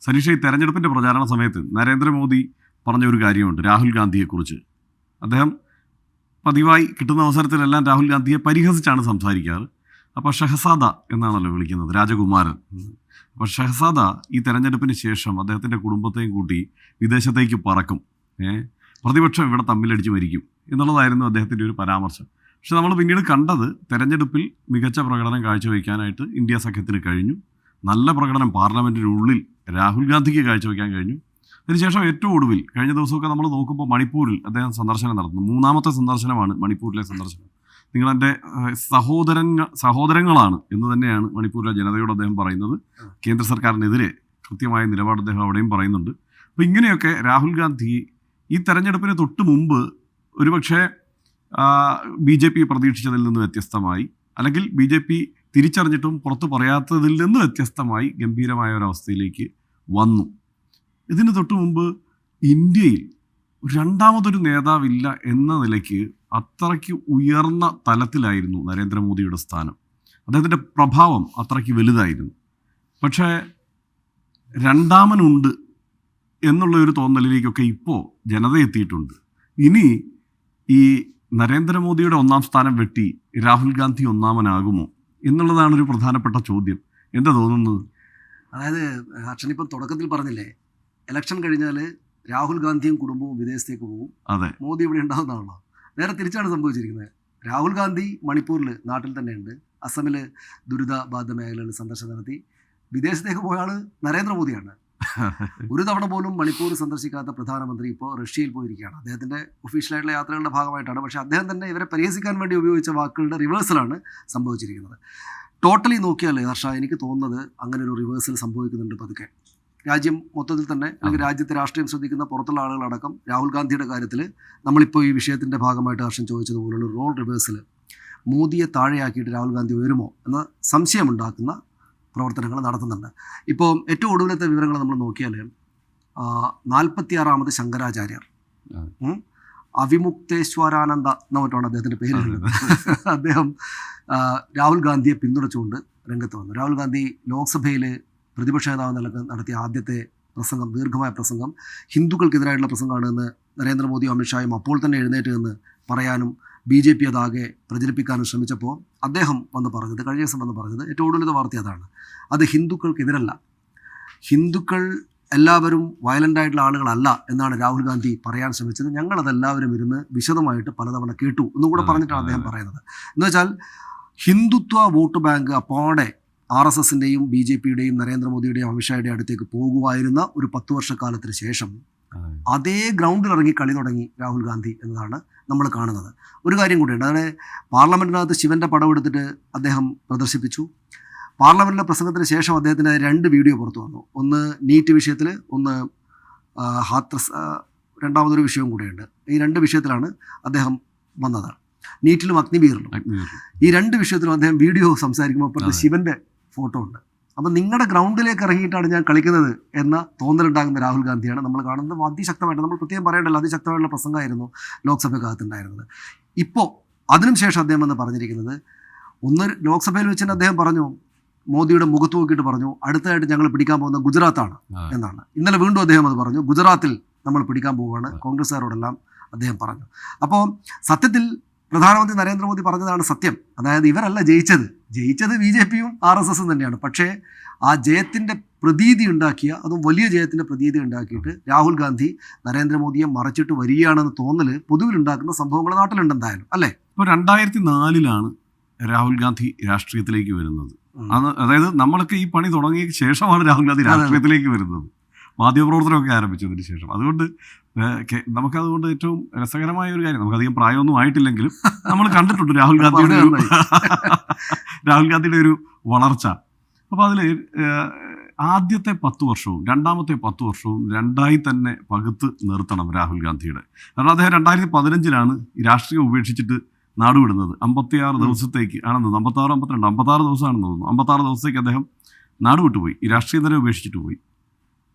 സരീഷ, ഈ തെരഞ്ഞെടുപ്പിൻ്റെ പ്രചാരണ സമയത്ത് നരേന്ദ്രമോദി പറഞ്ഞ ഒരു കാര്യമുണ്ട് രാഹുൽ ഗാന്ധിയെക്കുറിച്ച്. അദ്ദേഹം പതിവായി കിട്ടുന്ന അവസരത്തിലെല്ലാം രാഹുൽ ഗാന്ധിയെ പരിഹസിച്ചാണ് സംസാരിക്കാറ്. അപ്പോൾ ഷഹസാദ എന്നാണല്ലോ വിളിക്കുന്നത്, രാജകുമാരൻ. അപ്പോൾ ഷഹസാദ ഈ തെരഞ്ഞെടുപ്പിന് ശേഷം അദ്ദേഹത്തിൻ്റെ കുടുംബത്തെയും കൂട്ടി വിദേശത്തേക്ക് പറക്കും, പ്രതിപക്ഷം ഇവിടെ തമ്മിലടിച്ച് മരിക്കും എന്നുള്ളതായിരുന്നു അദ്ദേഹത്തിൻ്റെ ഒരു പരാമർശം. പക്ഷെ നമ്മൾ പിന്നീട് കണ്ടത് തെരഞ്ഞെടുപ്പിൽ മികച്ച പ്രകടനം കാഴ്ചവെക്കാനായിട്ട് ഇന്ത്യ സഖ്യത്തിന് കഴിഞ്ഞു. നല്ല പ്രകടനം പാർലമെൻറ്റിനുള്ളിൽ രാഹുൽ ഗാന്ധിക്ക് കാഴ്ചവെക്കാൻ കഴിഞ്ഞു. അതിനുശേഷം ഏറ്റവും ഒടുവിൽ കഴിഞ്ഞ ദിവസമൊക്കെ നമ്മൾ നോക്കുമ്പോൾ മണിപ്പൂരിൽ അദ്ദേഹം സന്ദർശനം നടത്തുന്നു. 3ാമത്തെ സന്ദർശനമാണ് മണിപ്പൂരിലെ സന്ദർശനം. നിങ്ങളെൻ്റെ സഹോദരങ്ങളാണ് എന്ന് തന്നെയാണ് മണിപ്പൂരിലെ ജനതയോട് അദ്ദേഹം പറയുന്നത്. കേന്ദ്ര സർക്കാരിനെതിരെ കൃത്യമായ നിലപാട് അദ്ദേഹം അവിടെയും പറയുന്നുണ്ട്. അപ്പോൾ ഇങ്ങനെയൊക്കെ രാഹുൽ ഗാന്ധി ഈ തെരഞ്ഞെടുപ്പിന് തൊട്ട് മുമ്പ് ഒരുപക്ഷെ BJP പ്രതീക്ഷിച്ചതിൽ നിന്ന് വ്യത്യസ്തമായി, അല്ലെങ്കിൽ BJP തിരിച്ചറിഞ്ഞിട്ടും പുറത്തു പറയാത്തതിൽ നിന്ന് വ്യത്യസ്തമായി ഗംഭീരമായ ഒരവസ്ഥയിലേക്ക് വന്നു. ഇതിന് തൊട്ട് മുമ്പ് ഇന്ത്യയിൽ രണ്ടാമതൊരു നേതാവില്ല എന്ന നിലയ്ക്ക് അത്രയ്ക്ക് ഉയർന്ന തലത്തിലായിരുന്നു നരേന്ദ്രമോദിയുടെ സ്ഥാനം. അദ്ദേഹത്തിൻ്റെ പ്രഭാവം അത്രയ്ക്ക് വലുതായിരുന്നു. പക്ഷേ രണ്ടാമനുണ്ട് എന്നുള്ളൊരു തോന്നലിലേക്കൊക്കെ ഇപ്പോൾ ജനത എത്തിയിട്ടുണ്ട്. ഇനി ഈ നരേന്ദ്രമോദിയുടെ 1ാം സ്ഥാനം വെട്ടി രാഹുൽ ഗാന്ധി 1ാമനാകുമോ എന്നുള്ളതാണ് ഒരു പ്രധാനപ്പെട്ട ചോദ്യം. എന്താ തോന്നുന്നത്? അതായത് അച്ഛനിപ്പം തുടക്കത്തിൽ പറഞ്ഞില്ലേ, ഇലക്ഷൻ കഴിഞ്ഞാൽ രാഹുൽ ഗാന്ധിയും കുടുംബവും വിദേശത്തേക്ക് പോകും, അതെ, മോദി ഇവിടെ ഉണ്ടാകുന്നതാണല്ലോ. നേരെ തിരിച്ചാണ് സംഭവിച്ചിരിക്കുന്നത്. രാഹുൽ ഗാന്ധി മണിപ്പൂരിൽ നാട്ടിൽ തന്നെയുണ്ട്, അസമിൽ ദുരിതബാധിത മേഖലകളിൽ സന്ദർശനം നടത്തി. വിദേശത്തേക്ക് പോയ ആൾ നരേന്ദ്രമോദിയാണ്. ഒരു തവണ പോലും മണിപ്പൂർ സന്ദർശിക്കാത്ത പ്രധാനമന്ത്രി ഇപ്പോൾ റഷ്യയിൽ പോയിരിക്കുകയാണ്. അദ്ദേഹത്തിൻ്റെ ഒഫീഷ്യലായിട്ടുള്ള യാത്രകളുടെ ഭാഗമായിട്ടാണ്. പക്ഷേ അദ്ദേഹം തന്നെ ഇവരെ പരിഹസിക്കാൻ വേണ്ടി ഉപയോഗിച്ച വാക്കുകളുടെ റിവേഴ്സലാണ് സംഭവിച്ചിരിക്കുന്നത്. ടോട്ടലി നോക്കിയാൽ ഹർഷ, എനിക്ക് തോന്നുന്നത് അങ്ങനെ ഒരു റിവേഴ്സൽ സംഭവിക്കുന്നുണ്ട് പതുക്കെ. രാജ്യം മൊത്തത്തിൽ തന്നെ, അല്ലെങ്കിൽ രാജ്യത്തെ രാഷ്ട്രീയം ശ്രദ്ധിക്കുന്ന പുറത്തുള്ള ആളുകളടക്കം രാഹുൽ ഗാന്ധിയുടെ കാര്യത്തിൽ നമ്മളിപ്പോൾ ഈ വിഷയത്തിൻ്റെ ഭാഗമായിട്ട് ഹർഷൻ ചോദിച്ചതുപോലുള്ള റോൾ റിവേഴ്സൽ, മോദിയെ താഴെയാക്കിയിട്ട് രാഹുൽ ഗാന്ധി ഉയരുമോ എന്ന സംശയമുണ്ടാക്കുന്ന പ്രവർത്തനങ്ങൾ നടത്തുന്നുണ്ട്. ഇപ്പോൾ ഏറ്റവും ഒടുവിലത്തെ വിവരങ്ങൾ നമ്മൾ നോക്കിയാൽ 46ാമത് ശങ്കരാചാര്യർ, അവിമുക്തേശ്വരാനന്ദ എന്ന മറ്റാണ് അദ്ദേഹത്തിൻ്റെ പേരുള്ളത്, അദ്ദേഹം രാഹുൽ ഗാന്ധിയെ പിന്തുണച്ചുകൊണ്ട് രംഗത്ത് വന്നു. രാഹുൽ ഗാന്ധി ലോക്സഭയിൽ പ്രതിപക്ഷ നേതാവ് നടത്തിയ ആദ്യത്തെ പ്രസംഗം, ദീർഘമായ പ്രസംഗം, ഹിന്ദുക്കൾക്കെതിരായിട്ടുള്ള പ്രസംഗമാണെന്ന് നരേന്ദ്രമോദിയും അമിത്ഷായും അപ്പോൾ തന്നെ എഴുന്നേറ്റ് എന്ന് പറയാനും BJP അതാകെ പ്രചരിപ്പിക്കാനും ശ്രമിച്ചപ്പോൾ അദ്ദേഹം കഴിഞ്ഞ ദിവസം വന്ന് പറഞ്ഞത് ഏറ്റവും ഒടുവിലത്തെ വാർത്ത അതാണ്. അത് ഹിന്ദുക്കൾക്കെതിരല്ല, ഹിന്ദുക്കൾ എല്ലാവരും വയലൻ്റായിട്ടുള്ള ആളുകളല്ല എന്നാണ് രാഹുൽ ഗാന്ധി പറയാൻ ശ്രമിച്ചത്. ഞങ്ങളതെല്ലാവരും ഇരുന്ന് വിശദമായിട്ട് പലതവണ കേട്ടു എന്നും കൂടെ പറഞ്ഞിട്ടാണ് അദ്ദേഹം പറയുന്നത്. എന്ന് വെച്ചാൽ ഹിന്ദുത്വ വോട്ട് ബാങ്ക് അപ്പോടെ RSSൻ്റെയും BJPയുടെയും നരേന്ദ്രമോദിയുടെയും അമിത്ഷായുടെയും അടുത്തേക്ക് പോകുമായിരുന്ന ഒരു 10 വർഷക്കാലത്തിന് ശേഷം അതേ ഗ്രൗണ്ടിൽ ഇറങ്ങി കളി തുടങ്ങി രാഹുൽ ഗാന്ധി എന്നതാണ് നമ്മൾ കാണുന്നത്. ഒരു കാര്യം കൂടിയുണ്ട്, അതായത് പാർലമെൻറ്റിനകത്ത് ശിവൻ്റെ പടം എടുത്തിട്ട് അദ്ദേഹം പ്രദർശിപ്പിച്ചു. പാർലമെൻറ്റിലെ പ്രസംഗത്തിന് ശേഷം അദ്ദേഹത്തിൻ്റെ 2 വീഡിയോ പുറത്തു വന്നു. ഒന്ന് നീറ്റ് വിഷയത്തിൽ, ഒന്ന് ഹാത്രസ്, രണ്ടാമതൊരു വിഷയവും കൂടെയുണ്ട്. ഈ 2 വിഷയത്തിലാണ് അദ്ദേഹം വന്നത്, നീറ്റിലും അഗ്നിവീറിലും. ഈ 2 വിഷയത്തിലും അദ്ദേഹം വീഡിയോ സംസാരിക്കുമ്പോൾ അപ്പോഴത്തെ ശിവൻ്റെ ഫോട്ടോ ഉണ്ട്. അപ്പം നിങ്ങളുടെ ഗ്രൗണ്ടിലേക്ക് ഇറങ്ങിയിട്ടാണ് ഞാൻ കളിക്കുന്നത് എന്ന തോന്നലുണ്ടാകുന്ന രാഹുൽ ഗാന്ധിയാണ് നമ്മൾ കാണുന്നത്. അതിശക്തമായിട്ട്, നമ്മൾ പ്രത്യേകം പറയേണ്ടല്ലോ, അതിശക്തമായിട്ടുള്ള പ്രസംഗമായിരുന്നു ലോക്സഭയ്ക്കകത്തുണ്ടായിരുന്നത്. ഇപ്പോൾ അതിനും ശേഷം അദ്ദേഹം എന്ന് പറഞ്ഞിരിക്കുന്നത്, ഒന്ന് ലോക്സഭയിൽ വെച്ച് തന്നെ അദ്ദേഹം പറഞ്ഞു, മോദിയുടെ മുഖത്ത് നോക്കിയിട്ട് പറഞ്ഞു, അടുത്തതായിട്ട് ഞങ്ങൾ പിടിക്കാൻ പോകുന്ന ഗുജറാത്താണ് എന്നാണ്. ഇന്നലെ വീണ്ടും അദ്ദേഹം അത് പറഞ്ഞു, ഗുജറാത്തിൽ നമ്മൾ പിടിക്കാൻ പോവുകയാണ്, കോൺഗ്രസ്സുകാരോടെല്ലാം അദ്ദേഹം പറഞ്ഞു. അപ്പോൾ സത്യത്തിൽ പ്രധാനമന്ത്രി നരേന്ദ്രമോദി പറഞ്ഞതാണ് സത്യം. അതായത് ഇവരല്ല ജയിച്ചത് BJPയും RSSും തന്നെയാണ്. പക്ഷേ ആ ജയത്തിൻ്റെ പ്രതീതി ഉണ്ടാക്കിയ, അതും വലിയ ജയത്തിൻ്റെ പ്രതീതി ഉണ്ടാക്കിയിട്ട് രാഹുൽ ഗാന്ധി നരേന്ദ്രമോദിയെ മറച്ചിട്ട് വരികയാണെന്ന് തോന്നൽ പൊതുവിലുണ്ടാക്കുന്ന സംഭവങ്ങൾ നാട്ടിലുണ്ടെന്തായാലും, അല്ലേ? ഇപ്പോൾ 2004 രാഹുൽ ഗാന്ധി രാഷ്ട്രീയത്തിലേക്ക് വരുന്നത്. അതായത് നമ്മളൊക്കെ ഈ പണി തുടങ്ങിയ ശേഷമാണ് രാഹുൽ ഗാന്ധി രാഷ്ട്രീയത്തിലേക്ക് വരുന്നത്, മാധ്യമപ്രവർത്തനമൊക്കെ ആരംഭിച്ചതിന് ശേഷം. അതുകൊണ്ട് നമുക്കതുകൊണ്ട് ഏറ്റവും രസകരമായ ഒരു കാര്യം, നമുക്കധികം പ്രായമൊന്നും ആയിട്ടില്ലെങ്കിലും നമ്മൾ കണ്ടിട്ടുണ്ട് രാഹുൽ ഗാന്ധിയുടെ ഒരു വളർച്ച. അപ്പോൾ അതിൽ ആദ്യത്തെ 10 വർഷവും രണ്ടാമത്തെ 10 വർഷവും രണ്ടായി തന്നെ പകുത്ത് നിർത്തണം രാഹുൽ ഗാന്ധിയുടെ. കാരണം അദ്ദേഹം 2015 ഈ രാഷ്ട്രീയം ഉപേക്ഷിച്ചിട്ട് നാടുവിടുന്നത്. 56 ദിവസത്തേക്ക് ആണെന്ന്, 56 ദിവസമാണെന്ന് തോന്നുന്നു. 56 ദിവസത്തേക്ക് അദ്ദേഹം നാടുവിട്ടുപോയി, ഈ രാഷ്ട്രീയം തന്നെ ഉപേക്ഷിച്ചിട്ട് പോയി.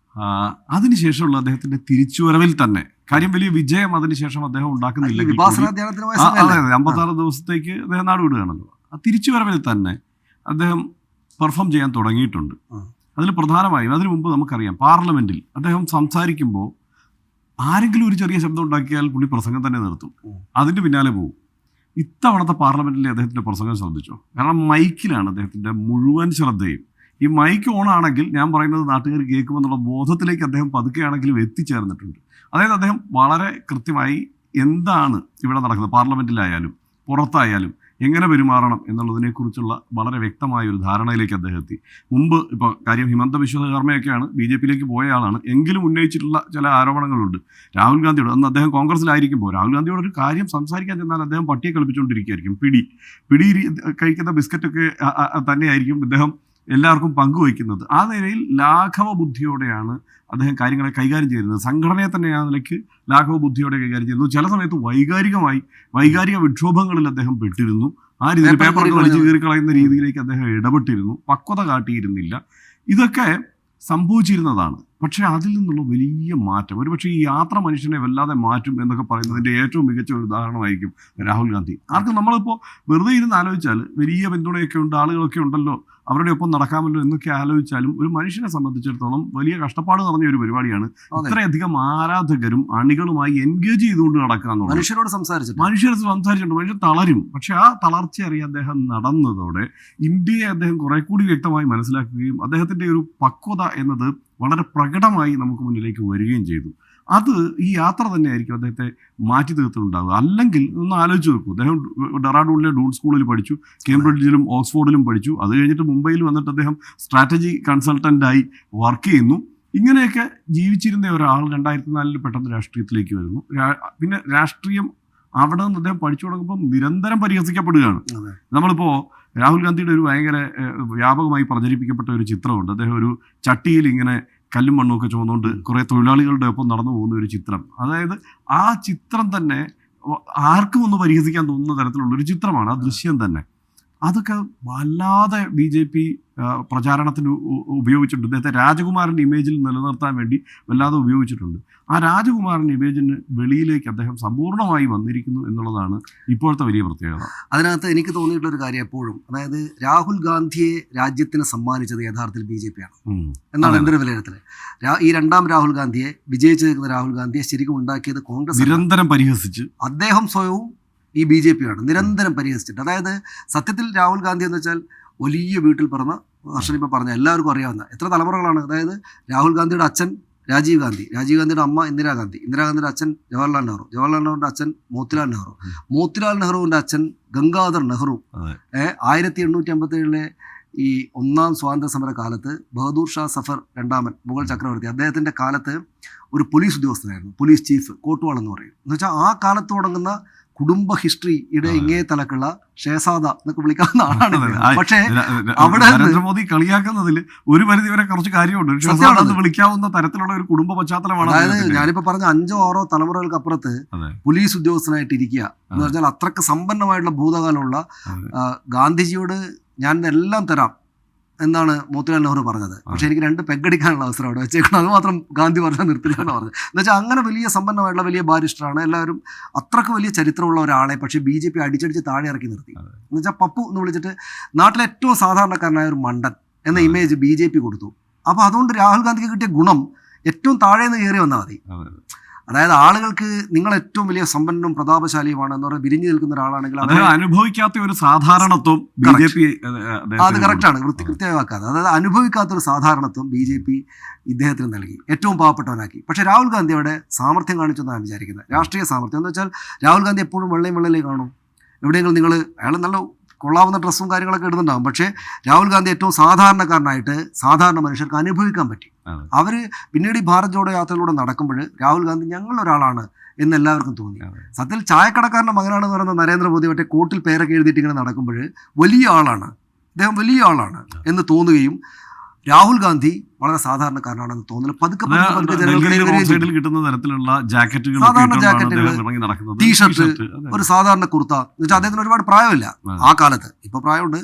അതിനുശേഷമുള്ള അദ്ദേഹത്തിന്റെ തിരിച്ചുവരവിൽ തന്നെ കാര്യം വലിയ വിജയം അതിനുശേഷം അദ്ദേഹം ഉണ്ടാക്കുന്നില്ലെങ്കിൽ, അതെ 56 ദിവസത്തേക്ക് അദ്ദേഹം നാടുവിടുകയാണല്ലോ, ആ തിരിച്ചുവരവിൽ തന്നെ അദ്ദേഹം പെർഫോം ചെയ്യാൻ തുടങ്ങിയിട്ടുണ്ട്. അതിൽ പ്രധാനമായും അതിനു മുമ്പ് നമുക്കറിയാം പാർലമെൻറ്റിൽ അദ്ദേഹം സംസാരിക്കുമ്പോൾ ആരെങ്കിലും ഒരു ചെറിയ ശബ്ദം ഉണ്ടാക്കിയാൽ പുള്ളി പ്രസംഗം തന്നെ നിർത്തും, അതിൻ്റെ പിന്നാലെ പോകും. ഇത്തവണത്തെ പാർലമെൻറ്റിലെ അദ്ദേഹത്തിൻ്റെ പ്രസംഗം ശ്രദ്ധിച്ചോ? കാരണം മൈക്കിലാണ് അദ്ദേഹത്തിൻ്റെ മുഴുവൻ ശ്രദ്ധയും. ഈ മൈക്ക് ഓണാണെങ്കിൽ ഞാൻ പറയുന്നത് നാട്ടുകാർ കേൾക്കുമെന്നുള്ള ബോധത്തിലേക്ക് അദ്ദേഹം പതുക്കെയാണെങ്കിലും എത്തിച്ചേർന്നിട്ടുണ്ട്. അതായത് അദ്ദേഹം വളരെ കൃത്യമായി എന്താണ് ഇവിടെ നടക്കുന്നത്, പാർലമെൻറ്റിലായാലും പുറത്തായാലും എങ്ങനെ പെരുമാറണം എന്നുള്ളതിനെക്കുറിച്ചുള്ള വളരെ വ്യക്തമായ ഒരു ധാരണയിലേക്ക് അദ്ദേഹം എത്തി. മുമ്പ് ഇപ്പോൾ കാര്യം ഹിമന്ത ബിശ്വ ശർമ്മയൊക്കെയാണ് ബി.ജെ.പിയിലേക്ക് പോയ ആളാണ്, എങ്കിലും ഉന്നയിച്ചിട്ടുള്ള ചില ആരോപണങ്ങളുണ്ട് രാഹുൽ ഗാന്ധിയോട്. അന്ന് അദ്ദേഹം കോൺഗ്രസിലായിരിക്കുമ്പോൾ രാഹുൽ ഗാന്ധിയോട് ഒരു കാര്യം സംസാരിക്കാൻ ചെന്നാൽ അദ്ദേഹം പട്ടിയെ കളിപ്പിച്ചുകൊണ്ടിരിക്കുകയായിരിക്കും. പിടി കഴിക്കുന്ന ബിസ്ക്കറ്റൊക്കെ തന്നെയായിരിക്കും ഇദ്ദേഹം എല്ലാവർക്കും പങ്കുവയ്ക്കുന്നത്. ആ നിലയിൽ ലാഘവ ബുദ്ധിയോടെയാണ് അദ്ദേഹം കാര്യങ്ങളെ കൈകാര്യം ചെയ്യുന്നത്. സംഘടനയെ തന്നെ ആ നിലയ്ക്ക് ലാഘവ ബുദ്ധിയോടെ കൈകാര്യം ചെയ്യുന്നു. ചില സമയത്ത് വൈകാരിക വിക്ഷോഭങ്ങളിൽ അദ്ദേഹം പെട്ടിരുന്നു. ആ രീതിയിൽ പേപ്പറൊക്കെ വലിച്ചു കീറിക്കളയുന്ന രീതിയിലേക്ക് അദ്ദേഹം ഇടപെട്ടിരുന്നു, പക്വത കാട്ടിയിരുന്നില്ല. ഇതൊക്കെ സംഭവിച്ചിരുന്നതാണ്. പക്ഷേ അതിൽ നിന്നുള്ള വലിയ മാറ്റം, ഒരുപക്ഷെ ഈ യാത്ര മനുഷ്യനെ വല്ലാതെ മാറ്റും എന്നൊക്കെ പറയുന്നതിൻ്റെ ഏറ്റവും മികച്ച ഒരു ഉദാഹരണമായിരിക്കും രാഹുൽ ഗാന്ധി. ആർക്കും നമ്മളിപ്പോൾ വെറുതെ ഇരുന്ന് ആലോചിച്ചാൽ വലിയ പിന്തുണയൊക്കെ ഉണ്ട്, ആളുകളൊക്കെ ഉണ്ടല്ലോ, അവരുടെ ഒപ്പം നടക്കാമല്ലോ എന്നൊക്കെ ആലോചിച്ചാലും ഒരു മനുഷ്യനെ സംബന്ധിച്ചിടത്തോളം വലിയ കഷ്ടപ്പാട് നിറഞ്ഞ ഒരു പരിപാടിയാണ്. ഇത്രയധികം ആരാധകരും അണികളുമായി എൻഗേജ് ചെയ്തുകൊണ്ട് നടക്കുക എന്നുള്ളത്. മനുഷ്യർ സംസാരിച്ചിട്ടുണ്ട്, മനുഷ്യൻ തളരും. പക്ഷെ ആ തളർച്ച അറിയാൻ അദ്ദേഹം നടന്നതോടെ ഇന്ത്യയെ അദ്ദേഹം കുറെ കൂടി വ്യക്തമായി മനസ്സിലാക്കുകയും അദ്ദേഹത്തിൻ്റെ ഒരു പക്വത എന്നത് വളരെ പ്രകടമായി നമുക്ക് മുന്നിലേക്ക് വരികയും ചെയ്തു. അത് ഈ യാത്ര തന്നെയായിരിക്കും അദ്ദേഹത്തെ മാറ്റി തീർത്തിട്ടുണ്ടാവുക. അല്ലെങ്കിൽ ഒന്ന് ആലോചിച്ച് നോക്കൂ, അദ്ദേഹം ഡെറാഡൂണിലെ ഡൂൺ സ്കൂളിൽ പഠിച്ചു, കേംബ്രിഡ്ജിലും ഓക്സ്ഫോർഡിലും പഠിച്ചു. അത് കഴിഞ്ഞിട്ട് മുംബൈയിൽ വന്നിട്ട് അദ്ദേഹം സ്ട്രാറ്റജി കൺസൾട്ടൻ്റായി വർക്ക് ചെയ്യുന്നു. ഇങ്ങനെയൊക്കെ ജീവിച്ചിരുന്ന ഒരാൾ 2004 പെട്ടെന്ന് രാഷ്ട്രീയത്തിലേക്ക് വരുന്നു. പിന്നെ രാഷ്ട്രീയം അവിടെ നിന്ന് അദ്ദേഹം പഠിച്ചു തുടങ്ങുമ്പോൾ നിരന്തരം പരിഹസിക്കപ്പെടുകയാണ്. നമ്മളിപ്പോൾ രാഹുൽ ഗാന്ധിയുടെ ഒരു ഭയങ്കര വ്യാപകമായി പ്രചരിപ്പിക്കപ്പെട്ട ഒരു ചിത്രമുണ്ട്. അദ്ദേഹം ഒരു ചട്ടിയിൽ ഇങ്ങനെ കല്ലും മണ്ണുമൊക്കെ ചുമന്നുകൊണ്ട് കുറേ തൊഴിലാളികളുടെ ഒപ്പം നടന്നു പോകുന്ന ഒരു ചിത്രം. അതായത് ആ ചിത്രം തന്നെ ആർക്കും ഒന്ന് പരിഹസിക്കാൻ തോന്നുന്ന തരത്തിലുള്ളൊരു ചിത്രമാണ് ആ ദൃശ്യം തന്നെ. അതൊക്കെ വല്ലാതെ ബി.ജെ.പി പ്രചാരണത്തിന് ഉപയോഗിച്ചിട്ടുണ്ട്. അദ്ദേഹത്തെ രാജകുമാരൻ്റെ ഇമേജിൽ നിലനിർത്താൻ വേണ്ടി വല്ലാതെ ഉപയോഗിച്ചിട്ടുണ്ട്. ആ രാജകുമാരൻ്റെ ഇമേജിന് വെളിയിലേക്ക് അദ്ദേഹം സമ്പൂർണ്ണമായി വന്നിരിക്കുന്നു എന്നുള്ളതാണ് ഇപ്പോഴത്തെ വലിയ പ്രത്യേകത. അതിനകത്ത് എനിക്ക് തോന്നിയിട്ടുള്ളൊരു കാര്യം എപ്പോഴും, അതായത് രാഹുൽ ഗാന്ധിയെ രാജ്യത്തിന് സമ്മാനിച്ചത് യഥാർത്ഥത്തിൽ ബി.ജെ.പി ആണ് എന്നാണ് എൻ്റെ ഒരു വിലയിരുത്തൽ. ഈ രണ്ടാം രാഹുൽ ഗാന്ധിയെ, വിജയിച്ചു നിൽക്കുന്ന രാഹുൽ ഗാന്ധിയെ ശരിക്കും ഉണ്ടാക്കിയത് കോൺഗ്രസ് നിരന്തരം പരിഹസിച്ച്, അദ്ദേഹം സ്വയവും ഈ ബി.ജെ.പി ആണ് നിരന്തരം പരിഹസിച്ചിട്ട്. അതായത് സത്യത്തിൽ രാഹുൽ ഗാന്ധി എന്ന് വെച്ചാൽ വലിയ വീട്ടിൽ പിറന്ന, ഹർഷൻ ഇപ്പോൾ പറഞ്ഞ എല്ലാവർക്കും അറിയാവുന്ന എത്ര തലമുറകളാണ്. അതായത് രാഹുൽ ഗാന്ധിയുടെ അച്ഛൻ രാജീവ് ഗാന്ധിയുടെ അമ്മ ഇന്ദിരാഗാന്ധിയുടെ അച്ഛൻ ജവഹർലാൽ നെഹ്റുവിൻ്റെ അച്ഛൻ മോത്തിലാൽ നെഹ്റുവിൻ്റെ അച്ഛൻ ഗംഗാധർ നെഹ്റു. 1857 ഈ ഒന്നാം സ്വാതന്ത്ര്യ സമര കാലത്ത് ബഹദൂർ ഷാ സഫർ രണ്ടാമൻ, മുഗൾ ചക്രവർത്തി, അദ്ദേഹത്തിൻ്റെ കാലത്ത് ഒരു പോലീസ് ഉദ്യോഗസ്ഥനായിരുന്നു, പോലീസ് ചീഫ്, കോട്ട്വാൾ എന്ന് പറയും. എന്ന് വെച്ചാൽ ആ കാലത്ത് തുടങ്ങുന്ന കുടുംബ ഹിസ്റ്ററിയുടെ ഇങ്ങേ തലക്കുള്ള ഷേസാദ എന്നൊക്കെ വിളിക്കാവുന്ന ആളാണ്. പക്ഷേ അവിടെ നരേന്ദ്രമോദി കളിയാക്കുന്നതിൽ ഒരു പരിധി വരെ കുറച്ച് കാര്യമുണ്ട്. വിളിക്കാവുന്ന തരത്തിലുള്ള ഒരു കുടുംബ പശ്ചാത്തലമാണ്. അതായത് ഞാനിപ്പോ പറഞ്ഞ 5-6 തലമുറകൾക്ക് അപ്പുറത്ത് പോലീസ് ഉദ്യോഗസ്ഥനായിട്ട് ഇരിക്കുക എന്ന് പറഞ്ഞാൽ അത്രക്ക് സമ്പന്നമായിട്ടുള്ള ഭൂതകാലമുള്ള ഗാന്ധിജിയോട് ഞാൻ എല്ലാം തരാം എന്നാണ് മോത്തിലാൽ നെഹ്റു പറഞ്ഞത്. പക്ഷേ എനിക്ക് 2 പെഗടിക്കാനുള്ള അവസരം അവിടെ വെച്ചേക്കണം, അത് മാത്രം ഗാന്ധി പറഞ്ഞാൽ നിർത്തില്ലെന്ന് പറഞ്ഞത്. എന്ന് വെച്ചാൽ അങ്ങനെ വലിയ സമ്പന്നമായിട്ടുള്ള വലിയ ബാരിസ്റ്ററാണ്, എല്ലാവരും അത്രക്ക് വലിയ ചരിത്രമുള്ള ഒരാളെ പക്ഷേ ബി.ജെ.പി അടിച്ചടിച്ച് താഴെ ഇറക്കി നിർത്തി. എന്ന് വെച്ചാൽ പപ്പു എന്ന് വിളിച്ചിട്ട് നാട്ടിലെ ഏറ്റവും സാധാരണക്കാരനായ ഒരു മണ്ടൻ എന്ന ഇമേജ് ബി.ജെ.പി കൊടുത്തു. അപ്പോൾ അതുകൊണ്ട് രാഹുൽ ഗാന്ധിക്ക് കിട്ടിയ ഗുണം ഏറ്റവും താഴേന്ന് കയറി വന്നാൽ മതി. അതായത് ആളുകൾക്ക് നിങ്ങൾ ഏറ്റവും വലിയ സമ്പന്നനും പ്രതാപശാലിയുമാണ് എന്ന് പറഞ്ഞാൽ വിരിഞ്ഞു നിൽക്കുന്ന ഒരാളാണെങ്കിൽ അനുഭവിക്കാത്ത ഒരു സാധാരണത്വം അത് കറക്റ്റാണ്, കൃത്യമാക്കാതെ. അതായത് അനുഭവിക്കാത്ത ഒരു സാധാരണത്വം ബി.ജെ.പി ഇദ്ദേഹത്തിന് നൽകി, ഏറ്റവും പാവപ്പെട്ടവനാക്കി. പക്ഷേ രാഹുൽ ഗാന്ധി അവിടെ സാമർത്ഥ്യം കാണിച്ചെന്നാണ് വിചാരിക്കുന്നത്, രാഷ്ട്രീയ സാമർത്ഥ്യം. എന്ന് വെച്ചാൽ രാഹുൽ ഗാന്ധി എപ്പോഴും വെള്ളയിലേ കാണും. എവിടെയെങ്കിലും നിങ്ങൾ അയാൾ നല്ല കൊള്ളാവുന്ന ഡ്രസ്സും കാര്യങ്ങളൊക്കെ ഇടുന്നുണ്ടാകും, പക്ഷേ രാഹുൽ ഗാന്ധി ഏറ്റവും സാധാരണക്കാരനായിട്ട് സാധാരണ മനുഷ്യർക്ക് അനുഭവിക്കാൻ പറ്റി. അവർ പിന്നീട് ഈ ഭാരത് ജോഡോ യാത്രയിലൂടെ നടക്കുമ്പോൾ രാഹുൽ ഗാന്ധി ഞങ്ങളൊരാളാണ് എന്ന് എല്ലാവർക്കും തോന്നി. സത്യത്തിൽ ചായക്കടക്കാരൻ്റെ മകനാണെന്ന് പറയുന്ന നരേന്ദ്രമോദി മറ്റേ കോട്ടിൽ പേരൊക്കെ എഴുതിയിട്ട് ഇങ്ങനെ നടക്കുമ്പോൾ വലിയ ആളാണ്, അദ്ദേഹം വലിയ ആളാണ് എന്ന് തോന്നുകയും രാഹുൽ ഗാന്ധി വളരെ സാധാരണക്കാരനാണെന്ന് തോന്നുന്നു. പതുക്കെ കിട്ടുന്ന തരത്തിലുള്ള ജാക്കറ്റുകൾ, സാധാരണ ജാക്കറ്റുകൾ, ടീഷർട്ട്, ഒരു സാധാരണ കുർത്ത. എന്ന് വെച്ചാൽ അദ്ദേഹത്തിന് ഒരുപാട് പ്രായമില്ല ആ കാലത്ത്. ഇപ്പൊ പ്രായമുണ്ട്,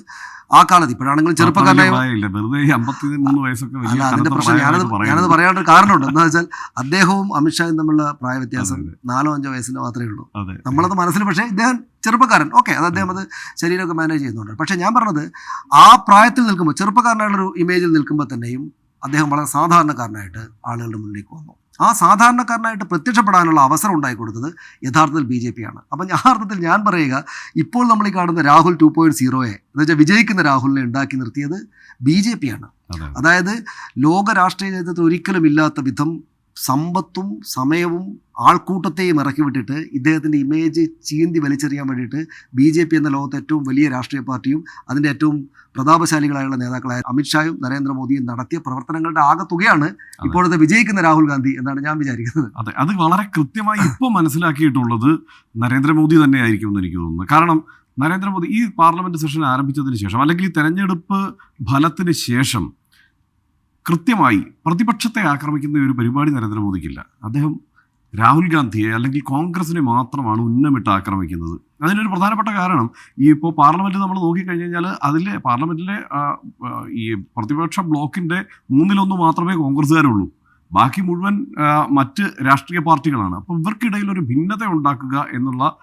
ആ കാലത്ത് ഇപ്പോഴാണെങ്കിലും ചെറുപ്പക്കാരനായി. അല്ല, അതിന്റെ പ്രശ്നം ഞാനത് പറയാനുള്ള കാരണമുണ്ട്. എന്താ വെച്ചാൽ അദ്ദേഹവും അമിത്ഷായും തമ്മിലുള്ള പ്രായ വ്യത്യാസം 4-5 വയസ്സിന് മാത്രമേ ഉള്ളൂ. നമ്മളത് മനസ്സിൽ. പക്ഷേ ഇദ്ദേഹം ചെറുപ്പക്കാരൻ, ഓക്കെ, അത് അദ്ദേഹം അത് ശരീരമൊക്കെ മാനേജ് ചെയ്യുന്നുണ്ട്. പക്ഷേ ഞാൻ പറഞ്ഞത് ആ പ്രായത്തിൽ നിൽക്കുമ്പോൾ, ചെറുപ്പക്കാരനായുള്ളൊരു ഇമേജിൽ നിൽക്കുമ്പോൾ തന്നെയും അദ്ദേഹം വളരെ സാധാരണക്കാരനായിട്ട് ആളുകളുടെ മുന്നിലേക്ക് വന്നു. ആ സാധാരണക്കാരനായിട്ട് പ്രത്യക്ഷപ്പെടാനുള്ള അവസരം ഉണ്ടായിക്കൊടുത്തത് യഥാർത്ഥത്തിൽ BJP ആണ്. അപ്പം യഥാർത്ഥത്തിൽ ഞാൻ പറയുക, ഇപ്പോൾ നമ്മൾ ഈ കാണുന്ന രാഹുൽ 2.0 എന്ന് വെച്ചാൽ വിജയിക്കുന്ന രാഹുലിനെ ഉണ്ടാക്കി നിർത്തിയത് BJP ആണ്. അതായത് ലോക രാഷ്ട്രീയ ചരിത്രത്തിൽ ഒരിക്കലും ഇല്ലാത്ത വിധം സമ്പത്തും സമയവും ആൾക്കൂട്ടത്തെയും ഇറക്കി വിട്ടിട്ട് ഇദ്ദേഹത്തിൻ്റെ ഇമേജ് ചീന്തി വലിച്ചെറിയാൻ വേണ്ടിയിട്ട് BJP എന്ന ലോകത്തെ ഏറ്റവും വലിയ രാഷ്ട്രീയ പാർട്ടിയും അതിൻ്റെ ഏറ്റവും പ്രതാപശാലികളായുള്ള നേതാക്കളായ അമിത്ഷായും നരേന്ദ്രമോദിയും നടത്തിയ പ്രവർത്തനങ്ങളുടെ ആകെത്തുകയാണ് ഇപ്പോഴത്തെ വിജയിക്കുന്ന രാഹുൽ ഗാന്ധി എന്നാണ് ഞാൻ വിചാരിക്കുന്നത്. അതെ, അത് വളരെ കൃത്യമായി ഇപ്പോൾ മനസ്സിലാക്കിയിട്ടുള്ളത് നരേന്ദ്രമോദി തന്നെ ആയിരിക്കും എന്ന് എനിക്ക് തോന്നുന്നു. കാരണം നരേന്ദ്രമോദി ഈ പാർലമെന്റ് സെഷൻ ആരംഭിച്ചതിന് ശേഷം, അല്ലെങ്കിൽ ഈ തെരഞ്ഞെടുപ്പ് ഫലത്തിന് ശേഷം കൃത്യമായി പ്രതിപക്ഷത്തെ ആക്രമിക്കുന്ന ഒരു പരിപാടി നരേന്ദ്രമോദിക്കില്ല. അദ്ദേഹം രാഹുൽ ഗാന്ധിയെ അല്ലെങ്കിൽ കോൺഗ്രസിനെ മാത്രമാണ് ഉന്നമിട്ട് ആക്രമിക്കുന്നത്. അതിനൊരു പ്രധാനപ്പെട്ട കാരണം, ഈ ഇപ്പോൾ പാർലമെൻറ്റ് നമ്മൾ നോക്കിക്കഴിഞ്ഞ് കഴിഞ്ഞാൽ അതിലെ പാർലമെൻറ്റിലെ ഈ പ്രതിപക്ഷ ബ്ലോക്കിൻ്റെ 1/3 മാത്രമേ കോൺഗ്രസ്സുകാരുള്ളൂ. ബാക്കി മുഴുവൻ മറ്റ് രാഷ്ട്രീയ പാർട്ടികളാണ്. അപ്പോൾ ഇവർക്കിടയിൽ ഒരു ഭിന്നത ഉണ്ടാക്കുക എന്നുള്ള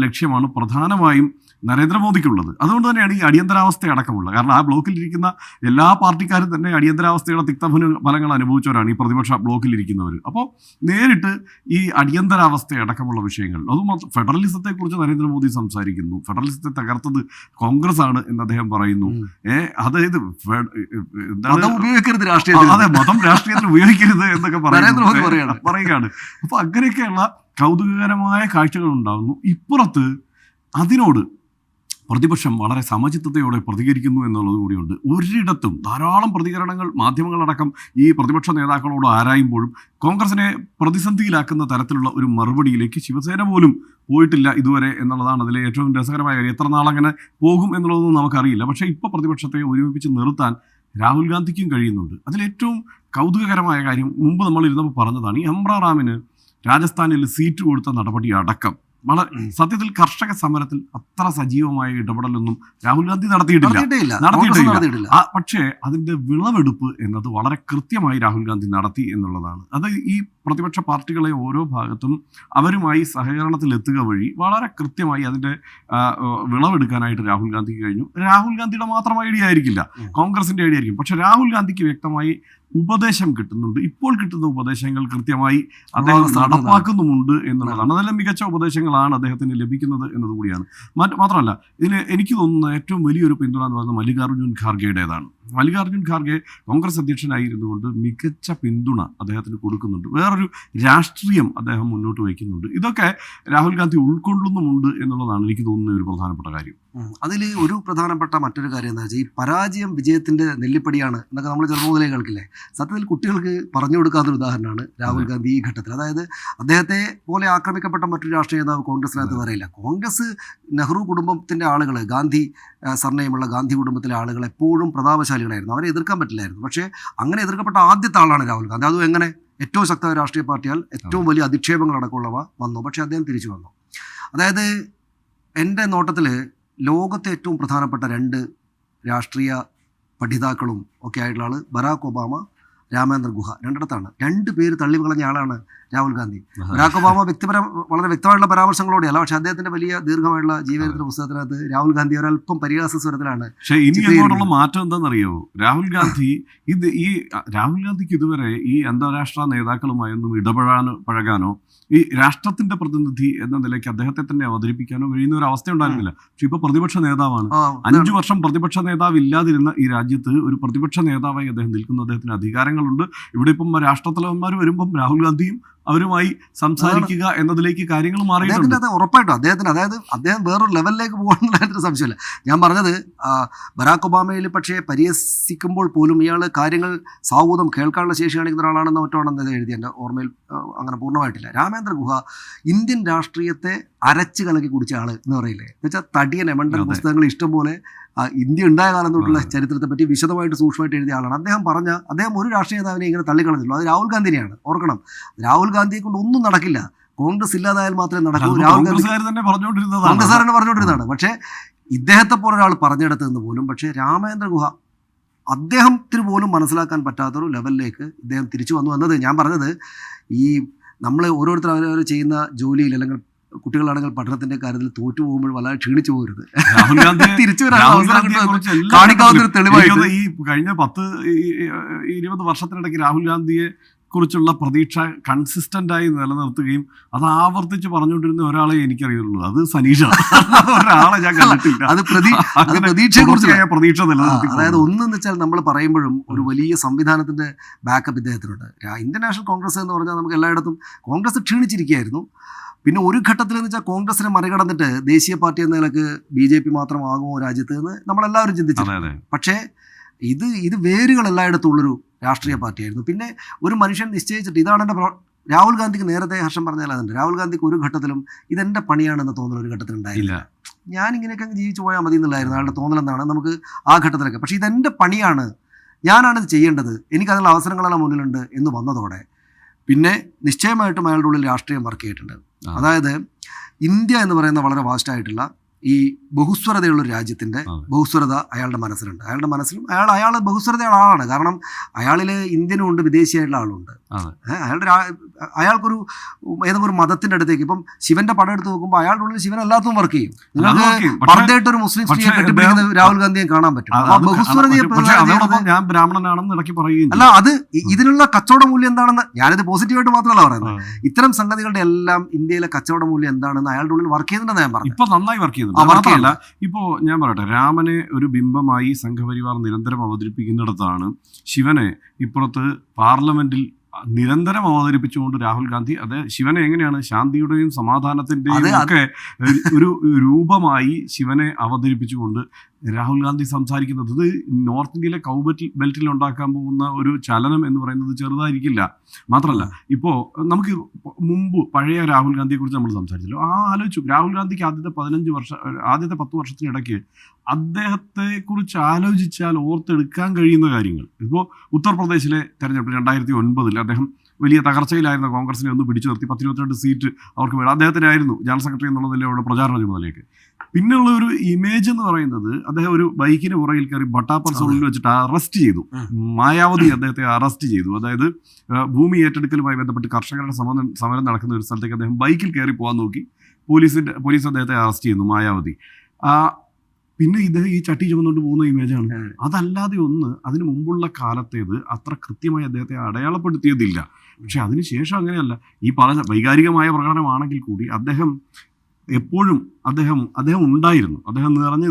ലക്ഷ്യമാണ് പ്രധാനമായും നരേന്ദ്രമോദിക്കുള്ളത്. അതുകൊണ്ട് തന്നെയാണ് ഈ അടിയന്തരാവസ്ഥ അടക്കമുള്ളത്. കാരണം ആ ബ്ലോക്കിലിരിക്കുന്ന എല്ലാ പാർട്ടിക്കാരും തന്നെ അടിയന്തരാവസ്ഥയുടെ തിക്തഫലങ്ങൾ അനുഭവിച്ചവരാണ് ഈ പ്രതിപക്ഷ ബ്ലോക്കിലിരിക്കുന്നവർ. അപ്പോൾ നേരിട്ട് ഈ അടിയന്തരാവസ്ഥ അടക്കമുള്ള വിഷയങ്ങൾ, അതുമാത്രം ഫെഡറലിസത്തെക്കുറിച്ച് നരേന്ദ്രമോദി സംസാരിക്കുന്നു. ഫെഡറലിസത്തെ തകർത്തത് കോൺഗ്രസ് ആണ് എന്ന് അദ്ദേഹം പറയുന്നു. അതായത് ഉപയോഗിക്കരുത് രാഷ്ട്രീയത്തിൽ, അതെ, മതം രാഷ്ട്രീയത്തിൽ ഉപയോഗിക്കരുത് എന്നൊക്കെ പറയുകയാണ്. അപ്പോൾ അങ്ങനെയൊക്കെയുള്ള കൗതുകകരമായ കാഴ്ചകൾ ഉണ്ടാകുന്നു. ഇപ്പുറത്ത് അതിനോട് പ്രതിപക്ഷം വളരെ സമചിത്തതയോടെ പ്രതികരിക്കുന്നു എന്നുള്ളത് കൂടിയുണ്ട്. ഒരിടത്തും ധാരാളം പ്രതികരണങ്ങൾ മാധ്യമങ്ങളടക്കം ഈ പ്രതിപക്ഷ നേതാക്കളോട് ആരായുമ്പോഴും കോൺഗ്രസിനെ പ്രതിസന്ധിയിലാക്കുന്ന തരത്തിലുള്ള ഒരു മറുപടിയിലേക്ക് ശിവസേന പോലും പോയിട്ടില്ല ഇതുവരെ എന്നുള്ളതാണ് അതിലെ ഏറ്റവും രസകരമായ കാര്യം. എത്ര നാളങ്ങനെ പോകും എന്നുള്ളതൊന്നും നമുക്കറിയില്ല. പക്ഷേ ഇപ്പോൾ പ്രതിപക്ഷത്തെ ഒരുമിപ്പിച്ച് നിർത്താൻ രാഹുൽ ഗാന്ധിക്കും കഴിയുന്നുണ്ട്. അതിലേറ്റവും കൗതുകകരമായ കാര്യം മുമ്പ് നമ്മൾ ഇരുന്നപ്പോൾ പറഞ്ഞതാണ്, ഈ അമ്ര റാമിന് രാജസ്ഥാനിൽ സീറ്റ് കൊടുത്ത നടപടി അടക്കം വളരെ സത്യത്തിൽ കർഷക സമരത്തിൽ അത്ര സജീവമായ ഇടപെടലൊന്നും രാഹുൽ ഗാന്ധി നടത്തിയിട്ടില്ല. പക്ഷേ അതിൻ്റെ വിളവെടുപ്പ് എന്നത് വളരെ കൃത്യമായി രാഹുൽ ഗാന്ധി നടത്തി എന്നുള്ളതാണ്. അത് ഈ പ്രതിപക്ഷ പാർട്ടികളെ ഓരോ ഭാഗത്തും അവരുമായി സഹകരണത്തിലെത്തുക വഴി വളരെ കൃത്യമായി അതിൻ്റെ വിളവെടുക്കാനായിട്ട് രാഹുൽ ഗാന്ധിക്ക് കഴിഞ്ഞു. രാഹുൽ ഗാന്ധിയുടെ മാത്രം ഐഡിയ ആയിരിക്കില്ല, കോൺഗ്രസിൻ്റെ ഐഡിയ ആയിരിക്കും. പക്ഷെ രാഹുൽ ഗാന്ധിക്ക് വ്യക്തമായി ഉപദേശം കിട്ടുന്നുണ്ട്. ഇപ്പോൾ കിട്ടുന്ന ഉപദേശങ്ങൾ കൃത്യമായി അദ്ദേഹം നടപ്പാക്കുന്നുമുണ്ട് എന്നുള്ളതാണ്. അതെല്ലാം മികച്ച ഉപദേശങ്ങളാണ് അദ്ദേഹത്തിന് ലഭിക്കുന്നത് എന്നതുകൂടിയാണ്. മാത്രമല്ല ഇതിന് എനിക്ക് തോന്നുന്ന ഏറ്റവും വലിയൊരു പിന്തുണ എന്ന് പറയുന്നത് മല്ലികാർജ്ജുൻ ഖാർഗെയുടേതാണ്. മല്ലികാർജ്ജുൻ ഖാർഗെ കോൺഗ്രസ് അധ്യക്ഷനായിരുന്നുകൊണ്ട് മികച്ച പിന്തുണ അദ്ദേഹത്തിന് കൊടുക്കുന്നുണ്ട്. വേറൊരു രാഷ്ട്രീയം അദ്ദേഹം മുന്നോട്ട് വയ്ക്കുന്നുണ്ട്. ഇതൊക്കെ രാഹുൽ ഗാന്ധി ഉൾക്കൊള്ളുന്നുമുണ്ട് എന്നുള്ളതാണ് എനിക്ക് തോന്നുന്ന ഒരു പ്രധാനപ്പെട്ട കാര്യം. അതിൽ ഒരു പ്രധാനപ്പെട്ട മറ്റൊരു കാര്യം എന്താ വെച്ചാൽ, ഈ പരാജയം വിജയത്തിൻ്റെ നെല്ലിപ്പടിയാണ് എന്നൊക്കെ നമ്മൾ ചെറുപ്പം മുതലേ കേൾക്കില്ലേ. സത്യത്തിൽ കുട്ടികൾക്ക് പറഞ്ഞു കൊടുക്കാത്തൊരു ഉദാഹരണമാണ് രാഹുൽ ഗാന്ധി ഈ ഘട്ടത്തിൽ. അതായത് അദ്ദേഹത്തെ പോലെ ആക്രമിക്കപ്പെട്ട മറ്റൊരു രാഷ്ട്രീയ നേതാവ് കോൺഗ്രസിനകത്ത് പറയില്ല. കോൺഗ്രസ്, നെഹ്റു കുടുംബത്തിൻ്റെ ആളുകൾ, ഗാന്ധി സർനെയിമുള്ള ഗാന്ധി കുടുംബത്തിലെ ആളുകൾ എപ്പോഴും പ്രതാപശാലികളായിരുന്നു. അവരെ എതിർക്കാൻ പറ്റില്ലായിരുന്നു. പക്ഷേ അങ്ങനെ എതിർക്കപ്പെട്ട ആദ്യത്തെ ആളാണ് രാഹുൽ ഗാന്ധി. അതും എങ്ങനെ? ഏറ്റവും ശക്തമായ രാഷ്ട്രീയ പാർട്ടിയാൽ ഏറ്റവും വലിയ അധിക്ഷേപങ്ങളടക്കമുള്ളവ വന്നു. പക്ഷേ അദ്ദേഹം തിരിച്ചു വന്നു. അതായത് എൻ്റെ നോട്ടത്തിൽ ലോകത്തെ ഏറ്റവും പ്രധാനപ്പെട്ട 2 രാഷ്ട്രീയ പഠിതാക്കളും ഒക്കെ ആയിട്ടുള്ള ആൾ ബറാക്ക് ഒബാമ, രാമേന്ദ്ര ഗുഹ, 2 2 പേര് തള്ളികളഞ്ഞ ആളാണ് രാഹുൽ ഗാന്ധി. ബറാക്ക് ഒബാമ വളരെ വ്യക്തമായിട്ടുള്ള പരാമർശങ്ങളോടെയല്ല, പക്ഷേ അദ്ദേഹത്തിന്റെ വലിയ ദീർഘമായിട്ടുള്ള ജീവചരിത്ര പുസ്തകത്തിനകത്ത് രാഹുൽ ഗാന്ധി ഒരല്പം പരിഹാസ സ്വരത്തിലാണ്. പക്ഷേ ഇനി അങ്ങോട്ടുള്ള മാറ്റം എന്താണെന്നറിയോ? രാഹുൽ ഗാന്ധിക്ക് ഇതുവരെ ഈ അന്താരാഷ്ട്ര നേതാക്കളുമായൊന്നും പഴകാനോ ഈ രാഷ്ട്രത്തിന്റെ പ്രതിനിധി എന്ന നിലയ്ക്ക് അദ്ദേഹത്തെ തന്നെ അവതരിപ്പിക്കാനോ കഴിയുന്ന ഒരു അവസ്ഥ ഉണ്ടായിരുന്നില്ല. പക്ഷെ ഇപ്പൊ പ്രതിപക്ഷ നേതാവാണ്. 5 വർഷം പ്രതിപക്ഷ നേതാവ് ഇല്ലാതിരുന്ന ഈ രാജ്യത്ത് ഒരു പ്രതിപക്ഷ നേതാവായി അദ്ദേഹം നിൽക്കുന്ന, അദ്ദേഹത്തിന് അധികാരങ്ങളുണ്ട്. ഇവിടെ ഇപ്പം രാഷ്ട്രത്തലവന്മാർ വരുമ്പം രാഹുൽ ഗാന്ധിയും അവരുമായി സംസാരിക്കുക എന്നതിലേക്ക് കാര്യങ്ങൾ മാറിയിട്ടുണ്ട്. അത് ഉറപ്പായിട്ടും അദ്ദേഹം വേറൊരു ലെവലിലേക്ക് പോകാനുള്ള സംശയമില്ല. ഞാൻ പറഞ്ഞത് ബറാക്ക് ഒബാമയിൽ പക്ഷേ പരിഹസിക്കുമ്പോൾ പോലും ഇയാൾ കാര്യങ്ങൾ സാവൂതം കേൾക്കാനുള്ള ശേഷി കാണിക്കുന്ന ഒരാളാണെന്ന് മറ്റോണെന്ന് എഴുതി എൻ്റെ ഓർമ്മയിൽ അങ്ങനെ പൂർണ്ണമായിട്ടില്ല. രാമേന്ദ്ര ഗുഹ ഇന്ത്യൻ രാഷ്ട്രീയത്തെ അരച്ച് കലക്കി കുടിച്ച ആൾ എന്ന് പറയില്ലേ. എന്ന് വെച്ചാൽ തടിയൻ എമണ്ടൻ പുസ്തകങ്ങൾ ഇഷ്ടംപോലെ ഇന്ത്യ ഉണ്ടായ കാലം തൊട്ടുള്ള ചരിത്രത്തെ പറ്റി വിശദമായിട്ട് സൂക്ഷ്മമായിട്ട് എഴുതിയ ആളാണ്. അദ്ദേഹം ഒരു രാഷ്ട്രീയ നേതാവിനെ ഇങ്ങനെ തള്ളിക്കളഞ്ഞുള്ളൂ. അത് രാഹുൽ ഗാന്ധിനെയാണ്. ഓർക്കണം, രാഹുൽ ഗാന്ധിയെ കൊണ്ട് ഒന്നും നടക്കില്ല. കോൺഗ്രസ് ഇല്ലാതായാൽ മാത്രമേ നടക്കൂ. രാഹുൽ ഗാന്ധി കോൺഗ്രസ്സുകാരനെ പറഞ്ഞുകൊണ്ടിരുന്നതാണ്. പക്ഷേ ഇദ്ദേഹത്തെ പോലെ ഒരാൾ പറഞ്ഞെടുത്തതെന്ന് പോലും. പക്ഷേ രാമേന്ദ്ര ഗുഹ അദ്ദേഹത്തിന് പോലും മനസ്സിലാക്കാൻ പറ്റാത്തൊരു ലെവലിലേക്ക് ഇദ്ദേഹം തിരിച്ചു വന്നു എന്നത് ഞാൻ പറഞ്ഞത്, ഈ നമ്മൾ ഓരോരുത്തർ അവർ ചെയ്യുന്ന ജോലിയിൽ അല്ലെങ്കിൽ കുട്ടികളാണെങ്കിൽ പഠനത്തിന്റെ കാര്യത്തിൽ തോറ്റു പോകുമ്പോൾ വളരെ ക്ഷീണിച്ചു പോകരുത്. രാഹുൽ ഗാന്ധി തിരിച്ചു വരാൻ രാഹുൽ അവസരം ഗാന്ധിയെ കിട്ടുമെന്ന് കുറിച്ച് എല്ലാ കാണിക്കാവുന്ന ഒരു ഘട്ടത്തിലും തെളിവായിട്ട് എനിക്കൊന്ന് ഈ കഴിഞ്ഞ 10-20 വർഷത്തിനിടയ്ക്ക് രാഹുൽ ഗാന്ധിയെ കുറിച്ചുള്ള പ്രതീക്ഷ കൺസിസ്റ്റന്റ് ആയി നിലനിർത്തുകയും അത് ആവർത്തിച്ച് പറഞ്ഞുകൊണ്ടിരുന്ന ഒരാളെ എനിക്കറിയുള്ളൂ, അത് സനീഷാണ്. ഒരാളെ ഞാൻ കണ്ടിട്ടില്ല അത് പ്രതീക്ഷയെ കുറിച്ച് പ്രതീക്ഷ നിലനിർത്തി. അതായത് ഒന്നെന്ന് വെച്ചാൽ നമ്മൾ പറയുമ്പോഴും ഒരു വലിയ സംവിധാനത്തിന്റെ ബാക്കപ്പ് ഇദ്ദേഹത്തിനുണ്ട്. ഇന്ത്യൻ നാഷണൽ കോൺഗ്രസ് എന്ന് പറഞ്ഞാൽ നമുക്ക് എല്ലായിടത്തും കോൺഗ്രസ് ക്ഷീണിച്ചിരിക്കുകയായിരുന്നു. പിന്നെ ഒരു ഘട്ടത്തിൽ എന്ന് വെച്ചാൽ കോൺഗ്രസിനെ മറികടന്നിട്ട് ദേശീയ പാർട്ടി എന്ന നിലക്ക് BJP മാത്രമാകുമോ രാജ്യത്ത് എന്ന് നമ്മളെല്ലാവരും ചിന്തിച്ചു. പക്ഷേ ഇത് വേരുകൾ എല്ലായിടത്തും ഉള്ളൊരു രാഷ്ട്രീയ പാർട്ടിയായിരുന്നു. പിന്നെ ഒരു മനുഷ്യൻ നിശ്ചയിച്ചിട്ട് ഇതാണ് എൻ്റെ രാഹുൽ ഗാന്ധിക്ക് നേരത്തെ ഹർഷം പറഞ്ഞാൽ അതുണ്ട്, രാഹുൽ ഗാന്ധിക്ക് ഒരു ഘട്ടത്തിലും ഇതെൻ്റെ പണിയാണെന്ന് തോന്നൽ ഒരു ഘട്ടത്തിൽ ഉണ്ടായില്ല. ഞാൻ ഇങ്ങനെയൊക്കെ അങ്ങ് ജീവിച്ചു പോയാൽ മതി എന്നുള്ളായിരുന്നു അയാളുടെ തോന്നലെന്നാണ് നമുക്ക് ആ ഘട്ടത്തിലൊക്കെ. പക്ഷേ ഇതെൻ്റെ പണിയാണ്, ഞാനാണിത് ചെയ്യേണ്ടത്, എനിക്കതിനുള്ള അവസരങ്ങളെല്ലാം മുന്നിലുണ്ട് എന്ന് വന്നതോടെ പിന്നെ നിശ്ചയമായിട്ടും അയാളുടെ ഉള്ളിൽ രാഷ്ട്രീയം വർക്ക് ചെയ്തിട്ടുണ്ട്. അതായത് ഇന്ത്യ എന്ന് പറയുന്ന വളരെ വാസ്റ്റായിട്ടുള്ള ഈ ബഹുസ്വരതയുള്ളൊരു രാജ്യത്തിൻ്റെ ബഹുസ്വരത അയാളുടെ മനസ്സിലുണ്ട്. അയാളുടെ മനസ്സിലും അയാൾ ബഹുസ്വരതയുള്ള ആളാണ്. കാരണം അയാളിൽ ഇന്ത്യനും ഉണ്ട്, വിദേശിയായിട്ടുള്ള ആളുണ്ട്. അയാൾക്കൊരു ഏതെങ്കിലും ഒരു മതത്തിൻ്റെ അടുത്തേക്ക് ഇപ്പം ശിവന്റെ പടം എടുത്ത് നോക്കുമ്പോൾ അയാളുടെ ഉള്ളിൽ ശിവൻ എല്ലാത്തും വർക്ക് ചെയ്യും. നിങ്ങൾക്ക് പർദ്ദയായിട്ട് ഒരു മുസ്ലിം സ്ത്രീയെ കെട്ടിപ്പിടിക്കുന്ന രാഹുൽ ഗാന്ധിയെ കാണാൻ പറ്റും. ബഹുസ്വരതയെ ഞാൻ ബ്രാഹ്മണനാണെന്ന് ഇടയ്ക്ക് പറയുകയും അല്ല, അത് ഇതിനുള്ള കച്ചവട മൂല്യം എന്താണെന്ന് ഞാനിത് പോസിറ്റീവായിട്ട് മാത്രമല്ല പറയുന്നത്. ഇത്തരം സംഗതികളുടെ എല്ലാം ഇന്ത്യയിലെ കച്ചവട മൂല്യം എന്താണെന്ന് അയാളുടെ ഉള്ളിൽ വർക്ക് ചെയ്യുന്നുണ്ടെന്ന് ഞാൻ പറഞ്ഞു. ഇപ്പൊ നന്നായി വർക്ക് ചെയ്യുന്നു. മാത്രമല്ല ഇപ്പോ ഞാൻ പറയട്ടെ, രാമനെ ഒരു ബിംബമായി സംഘപരിവാർ നിരന്തരം അവതരിപ്പിക്കുന്നിടത്താണ് ശിവനെ ഇപ്പുറത്ത് പാർലമെന്റിൽ നിരന്തരം അവതരിപ്പിച്ചുകൊണ്ട് രാഹുൽ ഗാന്ധി ശിവനെ എങ്ങനെയാണ് ശാന്തിയുടെയും സമാധാനത്തിന്റെയും ഒക്കെ ഒരു രൂപമായി ശിവനെ അവതരിപ്പിച്ചുകൊണ്ട് രാഹുൽ ഗാന്ധി സംസാരിക്കുന്നത്. ഇത് നോർത്ത് ഇന്ത്യയിലെ ബെൽറ്റിൽ ഉണ്ടാക്കാൻ പോകുന്ന ഒരു ചലനം എന്ന് പറയുന്നത് ചെറുതായിരിക്കില്ല. മാത്രമല്ല ഇപ്പോൾ നമുക്ക് മുമ്പ് പഴയ രാഹുൽ ഗാന്ധിയെ കുറിച്ച് നമ്മൾ സംസാരിച്ചല്ലോ, ആലോചിച്ചു രാഹുൽ ഗാന്ധിക്ക് ആദ്യത്തെ 10 വർഷത്തിനിടയ്ക്ക് അദ്ദേഹത്തെ കുറിച്ച് ആലോചിച്ചാൽ ഓർത്തെടുക്കാൻ കഴിയുന്ന കാര്യങ്ങൾ. ഇപ്പോൾ ഉത്തർപ്രദേശിലെ തെരഞ്ഞെടുപ്പ് 2009 അദ്ദേഹം വലിയ തകർച്ചയിലായിരുന്ന കോൺഗ്രസിനെ ഒന്ന് പിടിച്ചു നിർത്തി 10-22 സീറ്റ് അവർക്ക് വേണം. അദ്ദേഹത്തിനായിരുന്നു ജനറൽ സെക്രട്ടറി എന്നുള്ള നിലയിലുള്ള പ്രചാരണ ചുമതലയ്ക്ക്. പിന്നെയുള്ള ഒരു ഇമേജ് എന്ന് പറയുന്നത് അദ്ദേഹം ഒരു ബൈക്കിന് പുറകിൽ കയറി ബട്ടാപ്പർ സോണിൽ വെച്ചിട്ട് അറസ്റ്റ് ചെയ്തു. മായാവതി അദ്ദേഹത്തെ അറസ്റ്റ് ചെയ്തു. അതായത് ഭൂമി ഏറ്റെടുക്കലുമായി ബന്ധപ്പെട്ട് കർഷകരുടെ സമരം നടക്കുന്ന ഒരു സ്ഥലത്തേക്ക് അദ്ദേഹം ബൈക്കിൽ കയറി പോകാൻ നോക്കി. പോലീസ് അദ്ദേഹത്തെ അറസ്റ്റ് ചെയ്യുന്നു, മായാവതി. പിന്നെ ഇദ്ദേഹം ഈ ചട്ടി ചുമന്നുകൊണ്ട് പോകുന്ന ഇമേജാണ്. അതല്ലാതെ അതിന് മുമ്പുള്ള കാലത്തേത് അത്ര കൃത്യമായി അദ്ദേഹത്തെ അടയാളപ്പെടുത്തിയതില്ല. പക്ഷെ അതിനുശേഷം അങ്ങനെയല്ല. ഈ പറഞ്ഞ വൈകാരികമായ പ്രകടനമാണെങ്കിൽ കൂടി അദ്ദേഹം എപ്പോഴും അദ്ദേഹം ഉണ്ടായിരുന്നു, അദ്ദേഹം നിറഞ്ഞ്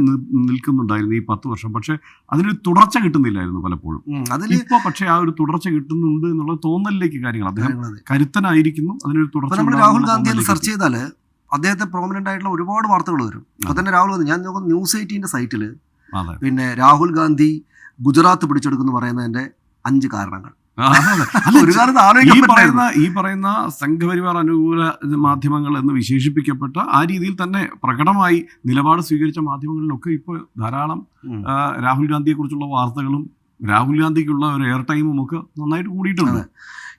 നിൽക്കുന്നുണ്ടായിരുന്നു ഈ 10 വർഷം. പക്ഷെ അതിനൊരു തുടർച്ച കിട്ടുന്നില്ലായിരുന്നു പലപ്പോഴും. ഇപ്പോൾ പക്ഷേ ആ ഒരു തുടർച്ച കിട്ടുന്നുണ്ട് എന്നുള്ള തോന്നലിലേക്ക് കാര്യങ്ങൾ, അദ്ദേഹം കരുത്തനായിരിക്കുന്നു, അതിനൊരു തുടർച്ച. നമ്മൾ രാഹുൽ ഗാന്ധി സെർച്ച് ചെയ്താൽ അദ്ദേഹത്തെ പ്രോമിനന്റ് ആയിട്ടുള്ള ഒരുപാട് വാർത്തകൾ വരും. അപ്പൊ തന്നെ രാഹുൽ ഗാന്ധി, ഞാൻ നോക്കുന്ന ന്യൂസ് 18 സൈറ്റിൽ പിന്നെ രാഹുൽ ഗാന്ധി ഗുജറാത്ത് പിടിച്ചെടുക്കുന്നു പറയുന്നതിന്റെ 5 കാരണങ്ങൾ. ഒരു കാലത്ത് ഈ പറയുന്ന സംഘപരിവാർ അനുകൂല മാധ്യമങ്ങൾ എന്ന് വിശേഷിപ്പിക്കപ്പെട്ട ആ രീതിയിൽ തന്നെ പ്രകടമായി നിലപാട് സ്വീകരിച്ച മാധ്യമങ്ങളിലൊക്കെ ഇപ്പോൾ ധാരാളം രാഹുൽ ഗാന്ധിയെ കുറിച്ചുള്ള വാർത്തകളും രാഹുൽ ഗാന്ധിക്കുള്ള ഒരു എയർ ടൈമും ഒക്കെ നന്നായിട്ട് കൂടിയിട്ടുണ്ട്.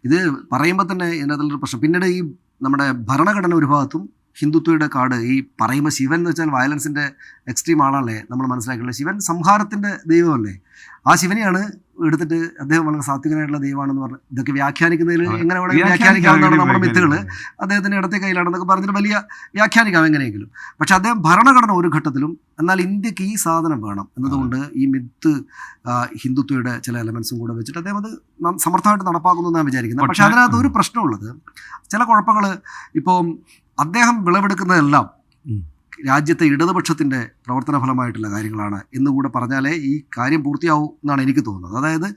ഇത് പറയുമ്പോൾ തന്നെ ഇതിനകത്തുള്ളൊരു പ്രശ്നം, പിന്നീട് ഈ നമ്മുടെ ഭരണഘടന ഒരു ഭാഗത്തും ഹിന്ദുത്വയുടെ കാർഡ്, ഈ പറയുമ്പോൾ ശിവൻ എന്ന് വെച്ചാൽ വയലൻസിൻ്റെ എക്സ്ട്രീം ആളല്ലേ നമ്മൾ മനസ്സിലാക്കിയുള്ളത്. ശിവൻ സംഹാരത്തിൻ്റെ ദൈവമല്ലേ. ആ ശിവനെയാണ് എടുത്തിട്ട് അദ്ദേഹം വളരെ സാത്വികനായിട്ടുള്ള ദൈവമാണെന്ന് പറഞ്ഞ് ഇതൊക്കെ വ്യാഖ്യാനിക്കുന്നതിൽ എങ്ങനെ വേണമെങ്കിൽ വ്യാഖ്യാനിക്കാവുന്നതാണ് നമ്മുടെ മിത്തുകൾ. അദ്ദേഹത്തിൻ്റെ ഇടത്തെ കയ്യിലാണെന്നൊക്കെ പറഞ്ഞിട്ട് വലിയ വ്യാഖ്യാനിക്കാം എങ്ങനെയെങ്കിലും. പക്ഷെ അദ്ദേഹം ഭരണഘടന ഒരു ഘട്ടത്തിലും എന്നാൽ ഇന്ത്യക്ക് ഈ സാധനം വേണം എന്നതുകൊണ്ട് ഈ മിത്ത് ഹിന്ദുത്വയുടെ ചില എലമെൻസും കൂടെ വെച്ചിട്ട് അദ്ദേഹം അത് സമർത്ഥമായിട്ട് നടപ്പാക്കുന്നു എന്നാണ് വിചാരിക്കുന്നത്. പക്ഷെ അതിനകത്ത് ഒരു പ്രശ്നമുള്ളത്, ചില കുഴപ്പങ്ങൾ. ഇപ്പോൾ അദ്ദേഹം വിളവെടുക്കുന്നതെല്ലാം രാജ്യത്തെ ഇടതുപക്ഷത്തിൻ്റെ പ്രവർത്തന ഫലമായിട്ടുള്ള കാര്യങ്ങളാണ് എന്നുകൂടെ പറഞ്ഞാലേ ഈ കാര്യം പൂർത്തിയാവും എന്നാണ് എനിക്ക് തോന്നുന്നത്. അതായത്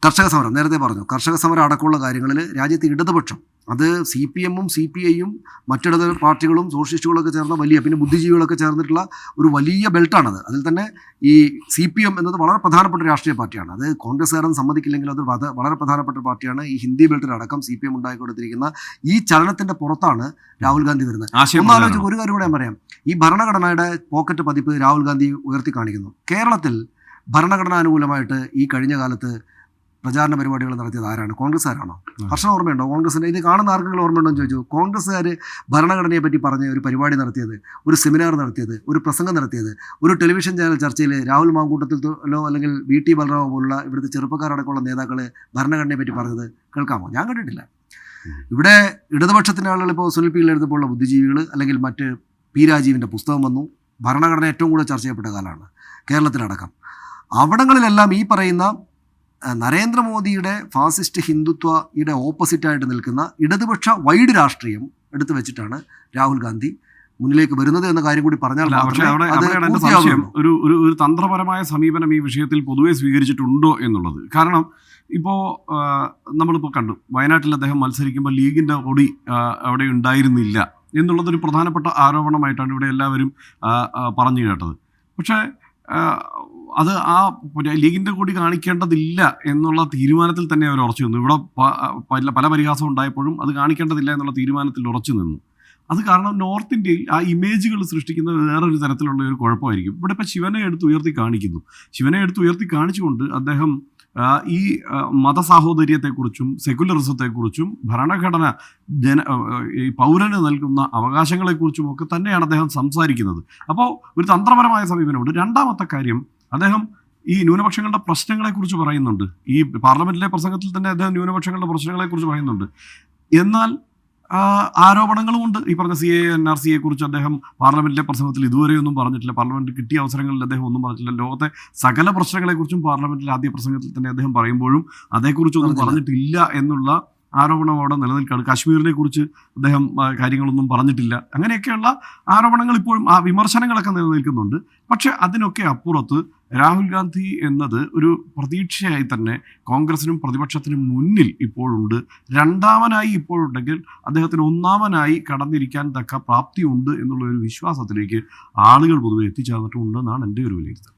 കർഷക സമരം, നേരത്തെ പറഞ്ഞു, കർഷക സമരം അടക്കമുള്ള കാര്യങ്ങളിൽ രാജ്യത്തെ ഇടതുപക്ഷം, അത് CPM-ഉം CPI-യും മറ്റിടത് പാർട്ടികളും സോഷ്യലിസ്റ്റുകളൊക്കെ ചേർന്ന വലിയ, പിന്നെ ബുദ്ധിജീവികളൊക്കെ ചേർന്നിട്ടുള്ള ഒരു വലിയ ബെൽറ്റാണത്. അതിൽ തന്നെ ഈ CPM എന്നത് വളരെ പ്രധാനപ്പെട്ട രാഷ്ട്രീയ പാർട്ടിയാണ്. അത് കോൺഗ്രസ്സുകാരെന്ന് സമ്മതിക്കില്ലെങ്കിൽ അത് വളരെ പ്രധാനപ്പെട്ട പാർട്ടിയാണ്. ഈ ഹിന്ദി ബെൽറ്റിലടക്കം CPM ഉണ്ടായിക്കൊടുത്തിരിക്കുന്ന ഈ ചലനത്തിൻ്റെ പുറത്താണ് രാഹുൽ ഗാന്ധി വരുന്നത്. ഒന്നാലോചിച്ച് ഒരു കാര്യം കൂടെ ഞാൻ പറയാം. ഈ ഭരണഘടനയുടെ പോക്കറ്റ് പതിപ്പ് രാഹുൽ ഗാന്ധി ഉയർത്തി കാണിക്കുന്നു. കേരളത്തിൽ ഭരണഘടനാനുകൂലമായിട്ട് ഈ കഴിഞ്ഞ കാലത്ത് പ്രചാരണ പരിപാടികൾ നടത്തിയത് ആരാണ്? കോൺഗ്രസ്സുകാരാണോ? ഹർഷൻ ഓർമ്മയുണ്ടോ? കോൺഗ്രസിൻ്റെ ഇത് കാണുന്ന ആർക്കെങ്കിലും ഓർമ്മയുണ്ടോ എന്ന് ചോദിച്ചു. കോൺഗ്രസ്സുകാർ ഭരണഘടനയെ പറ്റി പറഞ്ഞ് ഒരു പരിപാടി നടത്തിയത്, ഒരു സെമിനാർ നടത്തിയത്, ഒരു പ്രസംഗം നടത്തിയത്, ഒരു ടെലിവിഷൻ ചാനൽ ചർച്ചയിൽ രാഹുൽ മാങ്കൂട്ടത്തിലോ അല്ലെങ്കിൽ VT ബലറാമോ പോലുള്ള ഇവിടുത്തെ ചെറുപ്പക്കാരടക്കമുള്ള നേതാക്കൾ ഭരണഘടനയെ പറ്റി പറഞ്ഞത് കേൾക്കാമോ? ഞാൻ കണ്ടിട്ടില്ല. ഇവിടെ ഇടതുപക്ഷത്തിൻ്റെ ആളുകൾ ഇപ്പോൾ സുനിൽ പി എഴുതപ്പോലുള്ള ബുദ്ധിജീവികൾ അല്ലെങ്കിൽ മറ്റ് പി രാജീവിൻ്റെ പുസ്തകം വന്നു. ഭരണഘടന ഏറ്റവും കൂടുതൽ ചർച്ച ചെയ്യപ്പെട്ട കാലമാണ് കേരളത്തിലടക്കം. അവിടങ്ങളിലെല്ലാം ഈ പറയുന്ന നരേന്ദ്രമോദിയുടെ ഫാസിസ്റ്റ് ഹിന്ദുത്വയുടെ ഓപ്പോസിറ്റായിട്ട് നിൽക്കുന്ന ഇടതുപക്ഷ വൈഡ് രാഷ്ട്രീയം എടുത്തു വെച്ചിട്ടാണ് രാഹുൽ ഗാന്ധി മുന്നിലേക്ക് വരുന്നത് എന്ന കാര്യം കൂടി പറഞ്ഞാൽ ഒരു തന്ത്രപരമായ സമീപനം ഈ വിഷയത്തിൽ പൊതുവെ സ്വീകരിച്ചിട്ടുണ്ടോ എന്നുള്ളത്. കാരണം ഇപ്പോൾ നമ്മളിപ്പോൾ കണ്ടു, വയനാട്ടിൽ അദ്ദേഹം മത്സരിക്കുമ്പോൾ ലീഗിൻ്റെ കൊടി അവിടെ ഉണ്ടായിരുന്നില്ല എന്നുള്ളതൊരു പ്രധാനപ്പെട്ട ആരോപണമായിട്ടാണ് ഇവിടെ എല്ലാവരും പറഞ്ഞു കേട്ടത്. പക്ഷേ അത് ആ ലീഗിൻ്റെ കൂടി കാണിക്കേണ്ടതില്ല എന്നുള്ള തീരുമാനത്തിൽ തന്നെ അവർ ഉറച്ചു നിന്നു. ഇവിടെ പല പരിഹാസം ഉണ്ടായപ്പോഴും അത് കാണിക്കേണ്ടതില്ല എന്നുള്ള തീരുമാനത്തിൽ ഉറച്ചു നിന്നു. അത് കാരണം നോർത്ത് ഇന്ത്യയിൽ ആ ഇമേജുകൾ സൃഷ്ടിക്കുന്നത് വേറൊരു തരത്തിലുള്ള ഒരു കുഴപ്പമായിരിക്കും. ഇവിടെ ഇപ്പോൾ ശിവനെ എടുത്ത് ഉയർത്തി കാണിക്കുന്നു. ശിവനെ എടുത്ത് ഉയർത്തി കാണിച്ചുകൊണ്ട് അദ്ദേഹം ഈ മതസാഹോദര്യത്തെക്കുറിച്ചും സെക്യുലറിസത്തെക്കുറിച്ചും ഭരണഘടന ഈ പൗരന് നൽകുന്ന അവകാശങ്ങളെക്കുറിച്ചും ഒക്കെ തന്നെയാണ് അദ്ദേഹം സംസാരിക്കുന്നത്. അപ്പോൾ ഒരു തന്ത്രപരമായ സമീപനമുണ്ട്. രണ്ടാമത്തെ കാര്യം, അദ്ദേഹം ഈ ന്യൂനപക്ഷങ്ങളുടെ പ്രശ്നങ്ങളെക്കുറിച്ച് പറയുന്നുണ്ട്. ഈ പാർലമെന്റിലെ പ്രസംഗത്തിൽ തന്നെ അദ്ദേഹം ന്യൂനപക്ഷങ്ങളുടെ പ്രശ്നങ്ങളെക്കുറിച്ച് പറയുന്നുണ്ട്. എന്നാൽ ആരോപണങ്ങളുമുണ്ട്. ഈ പറഞ്ഞ CAA-NRC കുറിച്ച് അദ്ദേഹം പാർലമെന്റിലെ പ്രസംഗത്തിൽ ഇതുവരെയൊന്നും പറഞ്ഞിട്ടില്ല. പാർലമെന്റിൽ കിട്ടിയ അവസരങ്ങളിൽ അദ്ദേഹം ഒന്നും പറഞ്ഞിട്ടില്ല. ലോകത്തെ സകല പ്രശ്നങ്ങളെക്കുറിച്ചും പാർലമെന്റിലെ ആദ്യ പ്രസംഗത്തിൽ തന്നെ അദ്ദേഹം പറയുമ്പോഴും അതേക്കുറിച്ചൊന്നും പറഞ്ഞിട്ടില്ല എന്നുള്ള ആരോപണം അവിടെ നിലനിൽക്കുകയാണ്. കാശ്മീരിനെ കുറിച്ച് അദ്ദേഹം കാര്യങ്ങളൊന്നും പറഞ്ഞിട്ടില്ല. അങ്ങനെയൊക്കെയുള്ള ആരോപണങ്ങൾ ഇപ്പോഴും ആ വിമർശനങ്ങളൊക്കെ നിലനിൽക്കുന്നുണ്ട്. പക്ഷെ അതിനൊക്കെ അപ്പുറത്ത് രാഹുൽ ഗാന്ധി എന്നത് ഒരു പ്രതീക്ഷയായി തന്നെ കോൺഗ്രസിനും പ്രതിപക്ഷത്തിനും മുന്നിൽ ഇപ്പോഴുണ്ട്. രണ്ടാമനായി ഇപ്പോഴുണ്ടെങ്കിൽ അദ്ദേഹത്തിന് ഒന്നാമനായി കടന്നിരിക്കാൻ തക്ക പ്രാപ്തിയുണ്ട് എന്നുള്ള ഒരു വിശ്വാസത്തിലേക്ക് ആളുകൾ പൊതുവെ എത്തിച്ചേർന്നിട്ടുണ്ടെന്നാണ് എൻ്റെ ഒരു വിലയിരുത്തൽ.